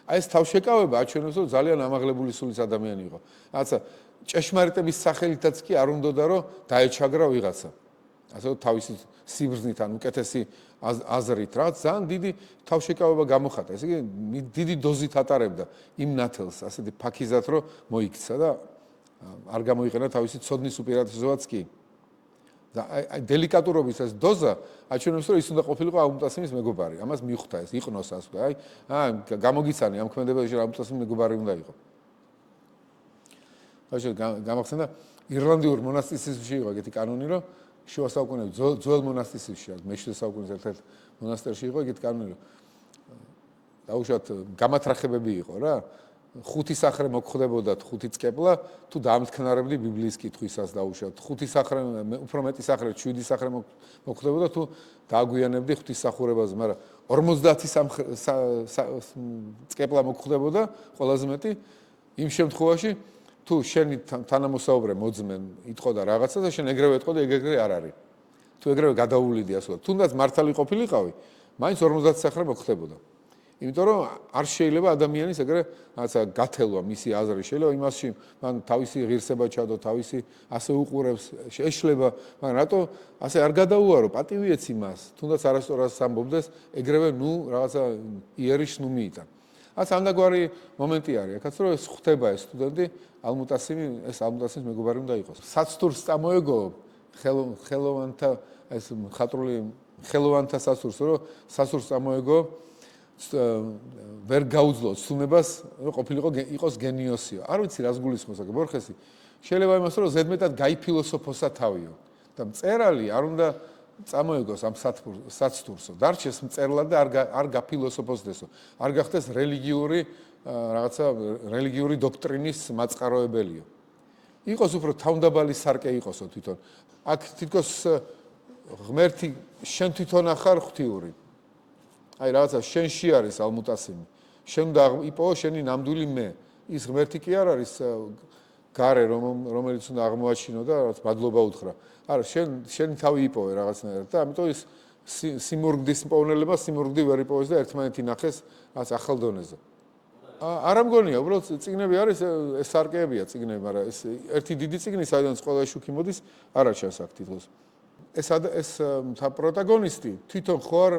აი ეს თავშეკავება აჩვენებს, რომ ძალიან ამაღლებული სულის ადამიანი იყო. რაღაცა ჭეშმარიტების სახელითაც კი არ უნდოდა რომ დაეჩაგრა ვიღაცა. ასე რომ თავისი სიბრძნით ან უკეთესი აზრით რა ძალიან დიდი თავშეკავება გამოხატა. ესე იგი დიდი დოზით ატარებდა იმ ნათელს, ასეთი ფაქიზად რომ მოიქცა და არ გამოიყენა თავისი ცოდნის უპირატესობაც კი. და აი დელიკატურობის ეს დოზა აჩვენებს, რომ ის უნდა ყოფილიყო ალმუტასიმის მეგობარი. ამას მიხვდა ეს, იყნოს ასე და აი გამოგიცანი ამ ქმედებაში ალმუტასიმის მეგობარი უნდა იყო. ხაშე გამახსენდა ირლანდიურ მონასტირში იყო ეგეთი კანონი, რომ შუა საუკუნეებში ძველ მონასტირში, მე-7 საუკუნის ერთ-ერთ მონასტერში იყო ეგეთი კანონი, რომ დაუშვათ გამათრახებები იყო რა. 5 სახრე მოგხვდებოდა 5 წკეპლა, თუ დაამტკნარებდი ბიბლიის კითხვისას დაუშვათ. 5 სახრე, უფრო მეტი სახრე, 7 სახრე მოგხვდებოდა, თუ დააგვიანებდი ღვთისმსახურებაზე, მაგრამ 50 წკეპლა მოგხვდებოდა, ყველაზე მეტი იმ შემთხვევაში, თუ შენი თანამოსაუბრე მოძმენ იტყოდა რაღაცა და შენ ეგრევე ეტყოდი, ეგრევე არ არის. თუ ეგრევე გადაუვლიდი ასე, თუნდაც მართალი ყოფილიყავი, მაინც 50 სახრე მოგხვდებოდა. იმიტომ რომ არ შეიძლება ადამიანის ეგრე რაღაცა გათელვა მისი აზრი, შეიძლება იმასში მან თავისი ღირსება ჩადო, თავისი ასე უყურებს, ეშლება, მაგრამ რატო ასე არ გადაუარო, პატივიეც იმას, თუნდაც არასწორად ამბობდეს, ეგრევე ნუ რაღაცა იერიშ ნუ მიიტან. ასე ამდაგვარი მომენტი არის, აქაც რომ ეს ხვდება ეს სტუდენტი, ეს ალმუტასიმის მეგობარი უნდა იყოს. საცდურს წამოეგო ხელოვანთა ეს მხატვრული ხელოვანთა სასურს, რომ სასურს წამოეგო ვერ გაუძლო ცნობას, რომ ყოფილიყო იყოს გენიოსიო. არ ვიცი რას გულისხმობს აქ ბორხესი. შეიძლება იმას რომ ზედმეტად გაიფილოსოფოსა თავიო. და მწერალი არ უნდა წამოეგოს ამ საცდურსო. დარჩეს მწერლად და არ გაფილოსოფოსდესო. არ გახდეს რელიგიური დოქტრინის მაწყაროებელიო. იყოს უფრო თავდაბალი სარკე იყოსო თვითონ. აქ თითქოს ღმერთი შენ თვითონ ახარ ღვთიური. აი რაღაცა შენში არის ალმუტასიმი. შენ უნდა იპოვო შენი ნამდვილი მე. ის ღმერთი კი არ არის გარე, რომელიც უნდა აღმოაჩინო და რაღაც მადლობა უთხრა. არა, შენი თავი იპოვე რაღაცნაირად და ამიტომ ის სიმურგდის მპოვნელება სიმურგდი ვერ იპოვეს და ერთმანეთი ნახეს რაღაც ახალ დონეზე. არა მგონია, უბრალოდ წიგნები არის, ეს სარკეებია წიგნები, მაგრამ ეს ერთი დიდი წიგნი, საიდანაც ყველა შუქი მოდის, არა ჩანს აქ თითქოს. ეს პროტაგონისტი თვითონ ხო არ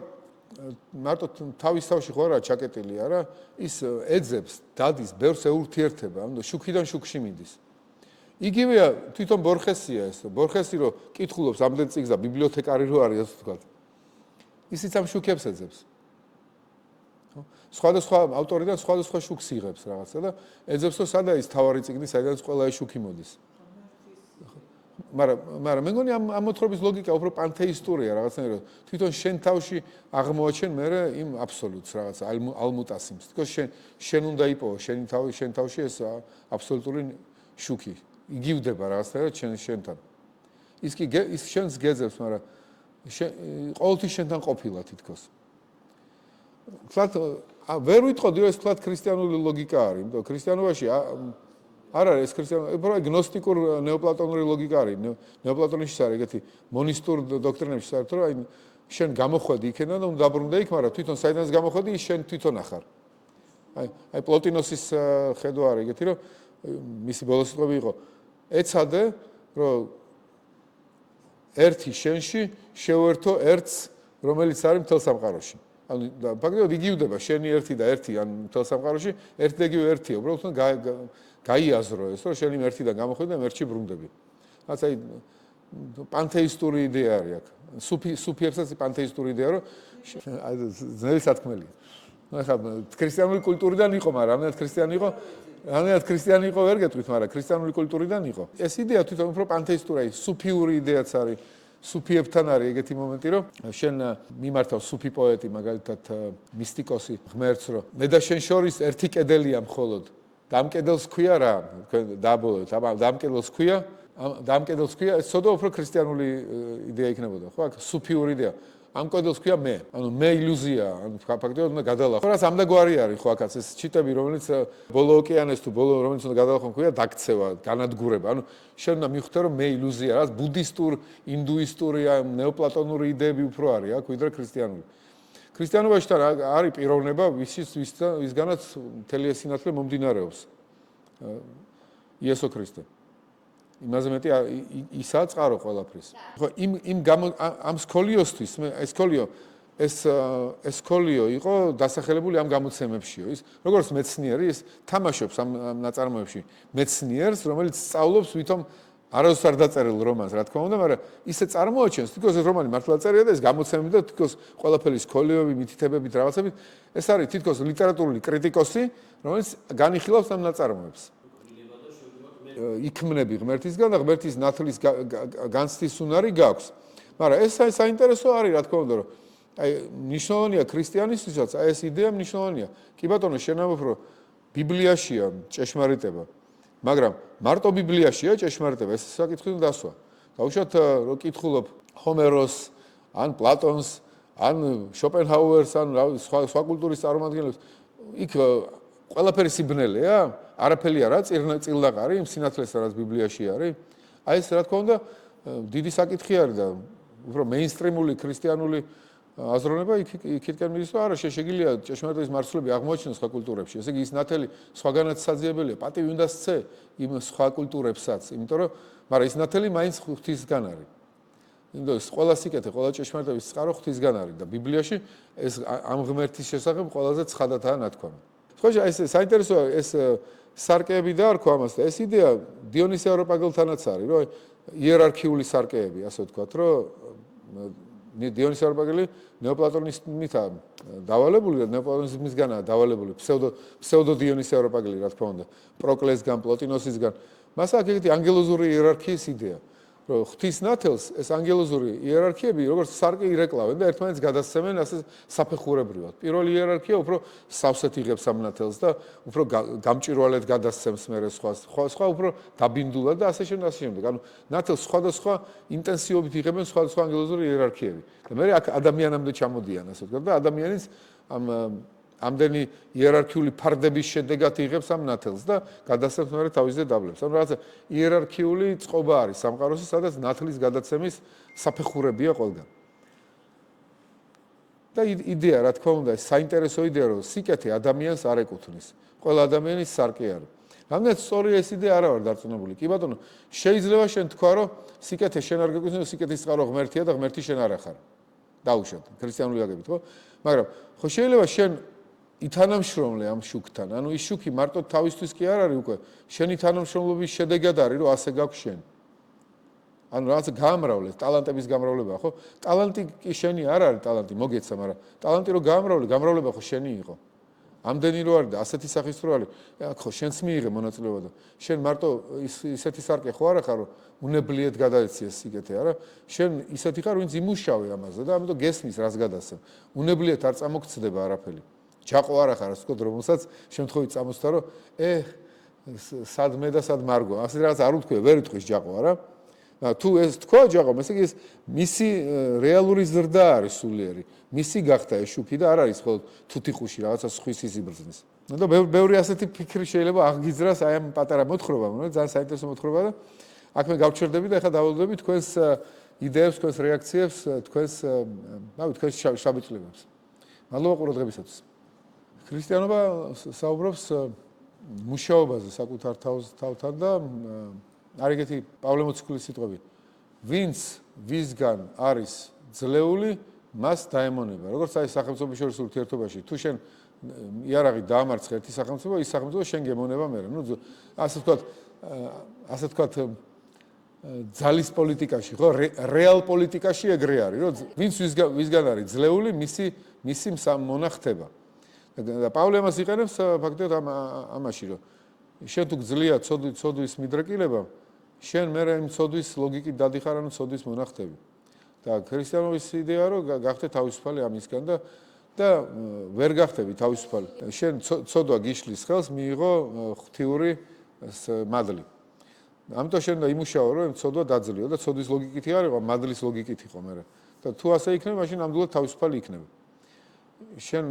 მარტო თავის თავში ხო არა ჩაკეტილი არა, ის ეძებს, დადის, ბევრს ეურთიერთება, ანუ შუქიდან შუქში მიდის. იგივეა თვითონ ბორხესია ეს, ბორხესი რო კითხულობს ამდენ წიგნს და ბიბლიოთეკარი რო არის, ასე ვთქვათ. ისიც ამ შუქებს ეძებს. სხვადასხვა ავტორიდან სხვადასხვა შუქს იღებს რაღაცა და ეძებს რომ სადა ის თავარი წიგნი, საიდანაც ყველა ეს შუქი მოდის. მაგრამ მე მგონი ამ მოთხრობის ლოგიკა უფრო პანთეისტურია რაღაცნაირად. თვითონ შენ თავში აღმოაჩენ მე იმ აბსოლუტს რაღაცა ალმუტასიმს. თქოს შენ უნდა იპოვო შენ თავში ეს აბსოლუტური შუქი. იგივდება რაღაცნაირად შენთან. ის შენს გეძებს, მაგრამ ყოველთვის შენთან ყოფილა თითქოს. თლათ ვერ ვიტყოდი რომ ეს თლათ ქრისტიანული ლოგიკა არის, იმიტომ ქრისტიანობაში არ არის ეს ქრისტიანული, გნოსტიკურ ნეოპლატონური ლოგიკა არის. ნეოპლატონში არის ეგეთი მონისტურ დოქტრინებში საერთოდ რომ აი შენ გამოხვედი იქიდან და უნდა დაბრუნდე იქ, მაგრამ თვითონ საიდანაც გამოხვედი, შენ თვითონ ახარ. აი პლოტინოსის ხედვა არის ეგეთი, რომ მისი ბოლო სიტყვები იყო: ეცადე, რომ ერთი შენში შევერთო ერთს, რომელიც არის მთელ სამყაროში. ანუ ფაქტობრივად იგივდება შენი ერთი და ერთი ან მთელ სამყაროში ერთი და იგივე ერთია. უბრალოდ გაიაზრო ეს, რომ შენი ერთიდან გამოხვიდე და ერთში ბრუნდები. რაც აი პანთეისტური იდეა არის აქ. სუფიებსაც პანთეისტური იდეა, რომ ძნელი სათქმელია. ახლა ქრისტიანული კულტურიდან იყო, მაგრამ რამდენად ქრისტიანი იყო ვერ გეტყვით, მაგრამ ქრისტიანული კულტურიდან იყო. ეს იდეა თვითონ უფრო პანთეისტურია, სუფიური იდეაც არის. სუფიებთან არის ეგეთი მომენტი, რომ შენ მიმართავს სუფი პოეტი, მაგალითად მისტიკოსი ღმერთს, რომ მე და შენ შორის ერთი კედელია მხოლოდ. და ამ კედელს ქვია რა, დააბოლოეთ, და ამ კედელს ქვია, ეს ცოტა უფრო ქრისტიანული იდეა იქნებოდა, ხო? აქ სუფიური იდეა. ამ კედელს ქვია მე, ანუ მე ილუზია, ანუ ფაქტობრივად უნდა გადალახო. რაც ამდაგვარი არის, ხო, აქაც ეს ჩიტები, რომელიც ბოლო ოკეანეს თუ ბოლო რომელიც უნდა გადალახო, ქვია დაქცევა, განადგურება. ანუ შენ უნდა მიხვდე, რომ მე ილუზია, რაც ბუდისტურ, ინდუისტური, ნეოპლატონური იდეები უფრო არის, აქ ვიდრე ქრისტიანული. ქრისტიანობაში არის პიროვნება, ვისგანაც მთელი ეს სინათლე მომდინარეობს. იესო ქრისტე. იმაზე მეტი ისაა წყარო ყველაფრის. ხო, ამ სკოლიოსთვის, ეს სკოლიო იყო დასახელებული ამ გამოცემებშიო. ის როგორც მეცნიერი, ის თამაშობს ამ ნაწარმოებში მეცნიერს, რომელიც სწავლობს ვითომ არასდროს არ დაწერილ რომანს, რა თქმა უნდა, მაგრამ ისე წარმოაჩენს, თითქოს ეს რომანი მართლა წერია და ეს გამოცემები და თითქოს ყველაფერი სკოლიოები, მითითებებით, რაღაცებით, ეს არის თითქოს ლიტერატურული კრიტიკოსი, რომელიც განიხილავს ამ ნაწარმოებს. იქმნები ღმერთისგან და ღმერთის ნათლის განცდის უნარი გაქვს. მაგრამ ეს საინტერესო არის, რა თქმა უნდა, რომ აი ნიშნავენია ქრისტიანისთვისაც, აი ეს იდეა ნიშნავენია. კი ბატონო, შენამობ რომ ბიბლიაშია ჭეშმარიტება, მაგრამ მარტო ბიბლიაშია ჭეშმარიტება, ეს საკითხი უნდა დასვა. დაუშვათ რომ კითხულობ ჰომეროს, ან პლატონს, ან შოპენჰაუერს, ან სხვა კულტურის წარმომადგენლებს, იქ ყველაფერი სიბნელეა, არაფერი არა, წილნაყარი იმ სინათლესთან, რაც ბიბლიაში არის. აი ეს რა თქმა უნდა დიდი საკითხი არის და უფრო მეინსტრიმული ქრისტიანული აზროვნება იქითკენ მიდის, რომ არა შეგვიძლია ჭეშმარიტების მარცვლები აღმოაჩინოს სხვა კულტურებში. ესე იგი ის ნათელი სხვაგანაც საძიებელია, პატივი უნდა სცე იმ სხვა კულტურებსაც, იმიტომ რომ მაგრამ ის ნათელი მაინც ღვთისგან არის. იმიტომ ეს ყველა სიკეთე, ყველა ჭეშმარიტების წყარო ღვთისგან არის და ბიბლიაში ეს ამ ღმერთის შესახებ ყველაზე ცხადადაა ნათქვამი. ხო, ეს საინტერესოა ეს სარკეები დაარქვა ამას და ეს იდეა დიონისე აროპაგელთანაც არის, რომ იერარქიული სარკეები, ასე ვთქვათ, რომ დიონისე აროპაგელი ნეოპლატონიზმითაა დავალებული და ნეოპლატონიზმისგანაა დავალებული ფსევდო დიონისე აროპაგელი, რა თქმა უნდა, პროკლესგან, პლოტინოსისგან. მას აქვს ეგეთი ანგელოზური იერარქიის იდეა, რომ ღვთის ნათელს ეს ანგელოზური იერარქიები როგორც სარკე ირეკლავენ და ერთმანეთს გადასცემენ ასე საფეხურებრივად. პირველი იერარქია უფრო სავსეთ იღებს ამ ნათელს და უფრო გამჭვირვალედ გადასცემს მერე სხვა უფრო დაბინდულად და ასე შემდეგ. ანუ ნათელს სხვადასხვა ინტენსივობით იღებენ სხვადასხვა ანგელოზური იერარქიები. და მერე აქ ადამიანამდე ჩამოდიან, ასე ვთქვათ, და ადამიანის ამდენი იერარქიული ფარდების შედეგად იღებს ამ ნათელს და გადასცემს მერე თავისზე დაბლებს. ანუ რაღაცა იერარქიული წყობა არის სამყაროში, სადაც ნათლის გადაცემის საფეხურებია ყველგან. და იდეა, რა თქმა უნდა, საინტერესო იდეა, რომ სიკეთე ადამიანს არ ეკუთვნის. ყველა ადამიანის სარკე არის. რამდენად სწორია ეს იდეა არა ვარ დარწმუნებული. კი ბატონო, შეიძლება შენ თქვა, რომ სიკეთე შენ არ გეკუთვნის, სიკეთის წყარო ღმერთია და ღმერთი შენ არ ახარ. დაუშვათ, ქრისტიანული აგებით, ხო? მაგრამ ხო შეიძლება შენ ითანამშრომლე ამ შუქთან. ანუ ის შუქი მარტო თავისთვის კი არ არის უკვე. შენი თანამშრომლობის შედეგად არის, რომ ასე გაქვს შენ. ანუ რაღაც გაამრავლე, ტალანტების გამრავლება, ხო? ტალანტი კი შენი არ არის ტალანტი, მოგეცა, მაგრამ ტალანტი რო გაამრავლე, გამრავლება ხო შენი იყო. ამდენი რო არის და ასეთი სახის რო არის, ხო შენც მიიღე მონაწილეობა და შენ მარტო ისეთი სარკე ხო არ ხარ, რომ უნებლიეთ გადაეციეს სიკეთე, არა? შენ ისეთი ხარ, ვინც იმუშავე ამაზე და ამიტომ გესმის რას გადასცემ. უნებლიეთ არ წამოგწდება არაფერი. ჯაყო არ ახარ, ასე ვთქვათ, რომელსაც შემთხვევით წამოსთა, რომ სად მე და სად მარგო. ასე რაღაც არ უთქვია, ვერ უთქვის ჯაყო, არა? თუ ეს თქვა ჯაყომ, ესე იგი ეს მისი რეალური ზრდა არის სულიერი. მისი გახდა ეს შუქი და არ არის მხოლოდ თუთიყუში რაღაცა სხვისი იბრძნის. და ბევრი ასეთი ფიქრი შეიძლება აღგიძრას აი ამ პატარა მოთხრობამ, რა ძალიან საინტერესო მოთხრობა და აქ მე გავჩერდები და ახლა დავალდები თქვენს იდეებს, თქვენს რეაქციებს, თქვენს შაბეჭდილებებს. მადლობა ყურადღებისათვის. ქრისტიანობა საუბრობს მუშაობაზე საკუთარ თავთან და არის ეგეთი პავლე მოციქულის სიტყვები. ვინც ვისგან არის ძლეული, მას დაემონება. როგორც აი სახელმწიფოების შორის ურთიერთობაში, თუ შენ იარაღი დაამარცხე ერთი სახელმწიფო, ის სახელმწიფო შენ გემონება მერე. ნუ ასე ვთქვათ, ძალის პოლიტიკაში, ხო, რეალ პოლიტიკაში ეგრე არის, რომ ვინც ვისგან არის ძლეული, მისი მონახტება. და პავლე ამას იყენებს ფაქტობრივად ამაში, რომ შენ თუ გძლია ცოდვის მიდრეკილება, შენ მერე იმ ცოდვის ლოგიკით დადიხარ, ანუ ცოდვის მონახტები. და ქრისტიანობის იდეა რომ გახდე თავისუფალი ამისგან და ვერ გახდები თავისუფალი. შენ ცოდვა გიშლის ხელს მიიღო ღვთიური მადლი. ამიტომ შენ და იმუშაო რომ ცოდვა დაძლიო და ცოდვის ლოგიკითი არ იყო, მადლის ლოგიკით იყო მერე. და თუ ასე იქნება, მაშინ ნამდვილად თავისუფალი იქნება. შენ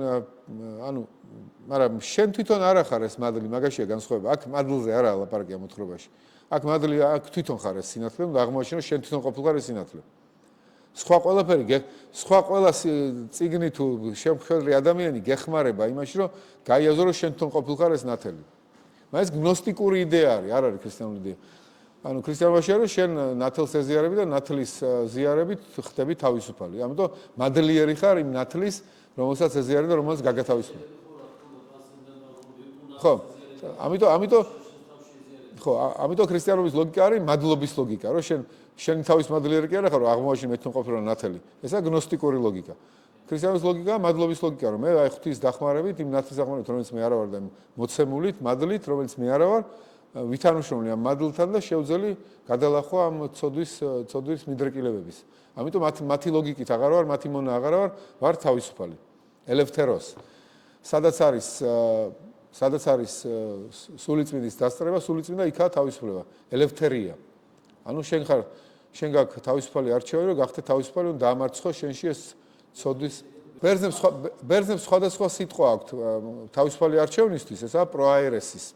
მაგრამ შენ თვითონ არ ახარ ეს მადლი, მაგაშია განსხვავება. აქ მადლზე არა ლაპარაკია მოთხრობაში. აქ მადლი აქ თვითონ ხარ ეს სინათლე და აღმოაჩინო შენ თვითონ ყოფილიყარ ეს სინათლე. სხვა ყველა წიგნი თუ შემხელი ადამიანი გეხმარება იმაში, რომ გაიაზრო რომ შენ თვითონ ყოფილიყარ ეს ნათელი. მაგრამ ეს გნოსტიკური იდეა არის, არ არის ქრისტიანული იდეა. ანუ ქრისტიანობაში არის შენ ნათელს ეზიარები და ნათლის ზიარებით ხდები თავისუფალი. ამიტომ მადლიერი ხარ იმ ნათლის, რომელსაც ეზიარი და რომელსაც გაგათავისუფლე. ამიტომ ქრისტიანობის ლოგიკა არის მადლობის ლოგიკა, რომ შენ თავის მადლიერი კი არა ხარ, რომ აღმოაჩინე მე თვითონ ყოფილი ნათელი. ესაა გნოსტიკური ლოგიკა. ქრისტიანობის ლოგიკაა მადლობის ლოგიკა, რომ მე აი ღვთის დახმარებით, იმ ნათლის დახმარებით, რომელიც მე არა ვარ და მოცემულით, მადლით, რომელიც მე არა ვარ, ვითანუშრომლი ამ მადლთან და შევძელი გადალახო ამ ცოდვის მიდრეკილებების. ამიტომ მათი ლოგიკით აღარ ვარ, მათი მონა აღარ ვარ თავისუფალი. ელევთეროს. სადაც არის სულიწმინდის დასწრება, სულიწმინდა იქაა თავისუფლება. ელევთერია. ანუ შენ გაქვს თავისუფალი არჩევანი, რომ გახდე თავისუფალი, უნდა დაამარცხო შენში ეს ცოდვის. ბერძნებს სხვადასხვა სიტყვა აქვთ თავისუფალი არჩევნისთვის, ესაა პროაერესის.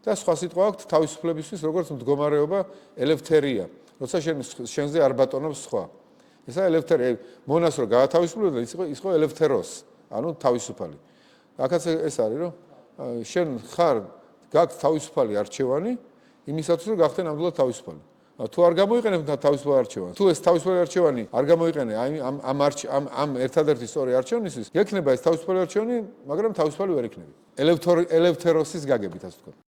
და სხვა სიტყვა აქვთ თავისუფლებისთვის, როგორც მდგომარეობა ელევთერია. როცა შენზე არ ბატონობს სხვა. ესაა ელევთერია. მონას რო გაათავისუფლებდა, ის იყო ელევთეროს, ანუ თავისუფალი. აქაც ეს არის, რომ შენ გაქვს თავისუფალი არჩევანი, იმისათვის რომ გახდე ნამდვილად თავისუფალი. თუ არ გამოიყენებ თავისუფალი არჩევანი, თუ ეს თავისუფალი არჩევანი არ გამოიყენე ამ ერთადერთი სწორი არჩევნისთვის, გექნება ეს თავისუფალი არჩევანი, მაგრამ თავისუფალი ვერ იქნები. ელევთეროსის გაგებით, ასე ვთქვათ.